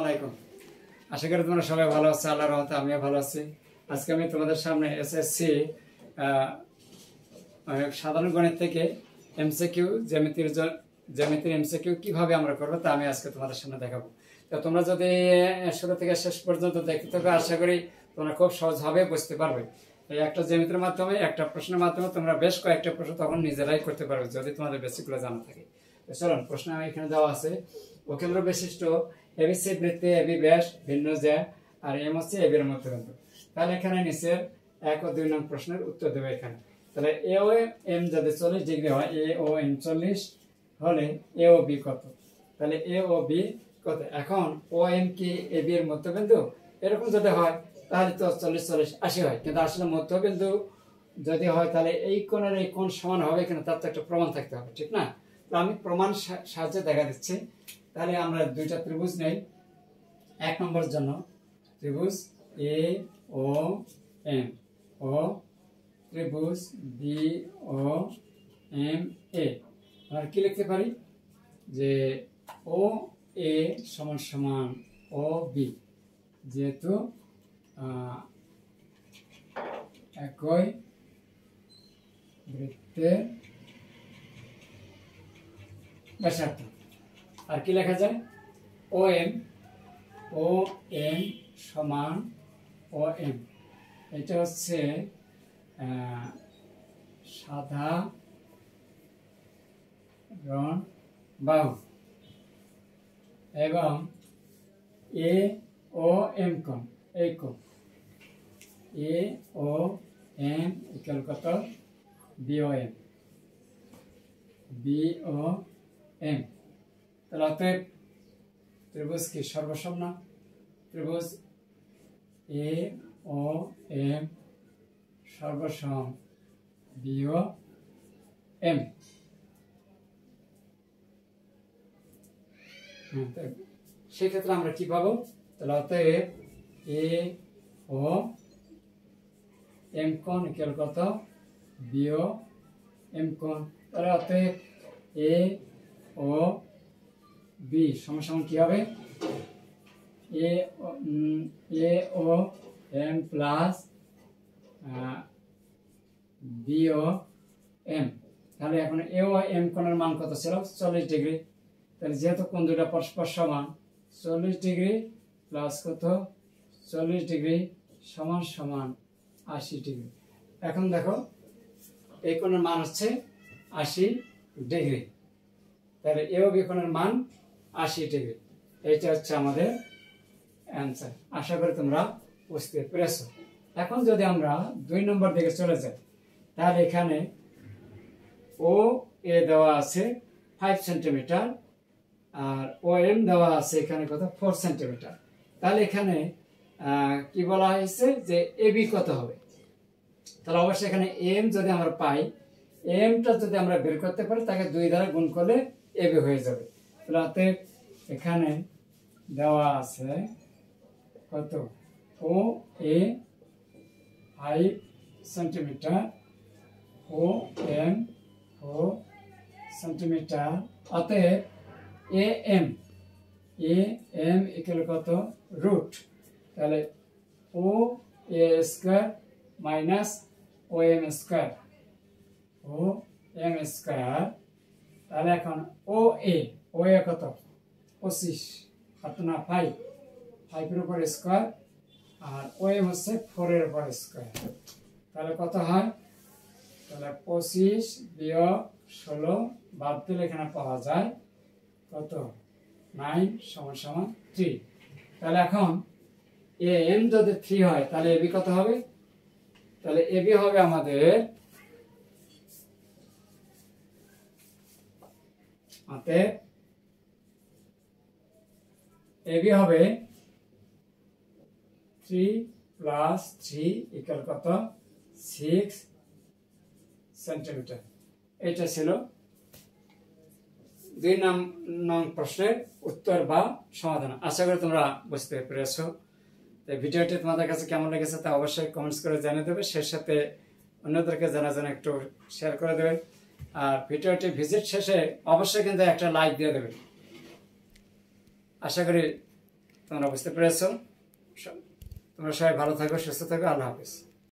আলাইকুম। আশা করি তোমরা সবাই ভালো আছো, আল্লাহর রহমতে আমিও ভালো আছি। আজকে আমি তোমাদের সামনে এসএসসি সাধারণ গণিত থেকে এমসিকিউ জ্যামিতির এমসিকিউ কিভাবে আমরা করবো তা আমি আজকে তোমাদের সামনে দেখাবো। তো তোমরা যদি শুরু থেকে শেষ পর্যন্ত দেখতে থাকো, আশা করি তোমরা খুব সহজভাবে বুঝতে পারবে। এই একটা জ্যামিতির মাধ্যমে, একটা প্রশ্নের মাধ্যমে তোমরা বেশ কয়েকটা প্রশ্ন তখন নিজেরাই করতে পারবে যদি তোমাদের বেসিকগুলো জানা থাকে। তো চলুন, প্রশ্ন এখানে দেওয়া আছে। অকেন্দ্র বিশিষ্ট এবিসি বৃত্তে এবি ব্যাস ভিন্ন জ্যা আর এম হচ্ছে এবির মধ্যবিন্দু। তাহলে এখানে নিচের 1 ও 2 নং প্রশ্নের উত্তর দেবে এখানে। তাহলে এ ও এম যদি 40 ডিগ্রি হয়, এ ও এম 40 হলে এ ও বি কত? তাহলে এ ও বি কত? এখন ও এম কি এ বি এর মধ্যবিন্দু? এরকম যদি হয় তাহলে তো 40-40 80 হয়, কিন্তু আসলে মধ্যবিন্দু যদি হয় তাহলে এই কোণের এই কোণ সমান হবে কিনা তার তো একটা প্রমাণ থাকতে হবে, ঠিক না? তো আমি প্রমাণ সাহায্যে দেখা দিচ্ছি। তাহলে আমরা দুইটা ত্রিভুজ নেই। 1 নম্বরের জন্য ত্রিভুজ এ ও এম ও ত্রিভুজ বি ও এম এ। আমরা কি লিখতে পারি যে ও এ সমান সমান ও বি, যেহেতু একই বৃত্তের ব্যাসার্ধ। আর কি লেখা যায়? ও এম সমান ও এম, এটা হচ্ছে সাধারণ বাহু, এবং এ ও এম কোণ, এই কোণ এ ও এম ইকুয়াল কত? বি ও এম, বি ও এম। তাহলে অতএব ত্রিভুজ কি সর্বসম না? ত্রিভুজ এ ও এম সর্বসম বি ও এম। সেক্ষেত্রে আমরা কি পাবো? তাহলে অতএব এ ও এম কোণ ইকুয়াল কত? বি ও এম কোণ। তাহলে অতএব এ ও বি সমান কি হবে? এ ও এম প্লাস বি ও এম। তাহলে এখন এ ও এম কোণের মান কত ছিল? 40 ডিগ্রি। তাহলে যেহেতু কোণ দুটো পরস্পর সমান, 40 ডিগ্রি প্লাস কত? 40 ডিগ্রি সমান সমান 80 ডিগ্রি। এখন দেখো এই কোণের মান হচ্ছে 80 ডিগ্রি। তাহলে এ ও বি কোণের মান 80 ডিগ্রি। এইটা হচ্ছে আমাদের অ্যান্সার। আশা করি তোমরা বুঝতে পেরেছো। এখন যদি আমরা 2 নম্বর দিকে চলে যাই, তাহলে এখানে ও এ দেওয়া আছে 5 সেন্টিমিটার আর ও এম দেওয়া আছে এখানে কত? 4 সেন্টিমিটার। তাহলে এখানে কি বলা হয়েছে যে এ বি কত হবে? তাহলে অবশ্যই এখানে এম যদি আমরা পাই, এমটা যদি আমরা বের করতে পারি তাকে 2 দ্বারা গুণ করলে এ বি হয়ে যাবে। তাহলে অতএব এখানে দেওয়া আছে কত? ও এ 5 সেন্টিমিটার, ও এম 4 সেন্টিমিটার। অতএব এ এম ইকুয়াল কত? রুট। তাহলে ও এ স্কয়ার মাইনাস ও এম স্কয়ার, ও এম স্কয়ার। তাহলে এখন ও এ কত? 25 অর্থাৎ না 5 এর উপর স্কয়ার, আর ও এম হচ্ছে 4 এর উপর স্কয়ার। তাহলে কত হয়? তাহলে 25 বিয়োগ 16 বাদ দিলে এখানে পাওয়া যায় কত? 9 সমান সমান 3। তাহলে এখন এ এম যদি 3 হয় তাহলে এবি কত হবে? তাহলে এবি হবে আমাদের এবি হবে 3 প্লাস 3 ইকুয়াল কত? 6 সেন্টিমিটার। এটা ছিল 2 নং প্রশ্নের উত্তর বা সমাধান। আশা করি তোমরা বুঝতে পেরেছো। ভিডিওটি তোমাদের কাছে কেমন লেগেছে তা অবশ্যই কমেন্টস করে জানিয়ে দেবে। সেই সাথে অন্যদেরকে জানার জন্য একটু শেয়ার করে দেবে। আর ভিডিওটি ভিজিট শেষে অবশ্যই কিন্তু একটা লাইক দিয়ে দেবে। আশা করি তোমরা বুঝতে পেরেছো। তোমরা সবাই ভালো থাকো, সুস্থ থাকো। আল্লাহ হাফেজ।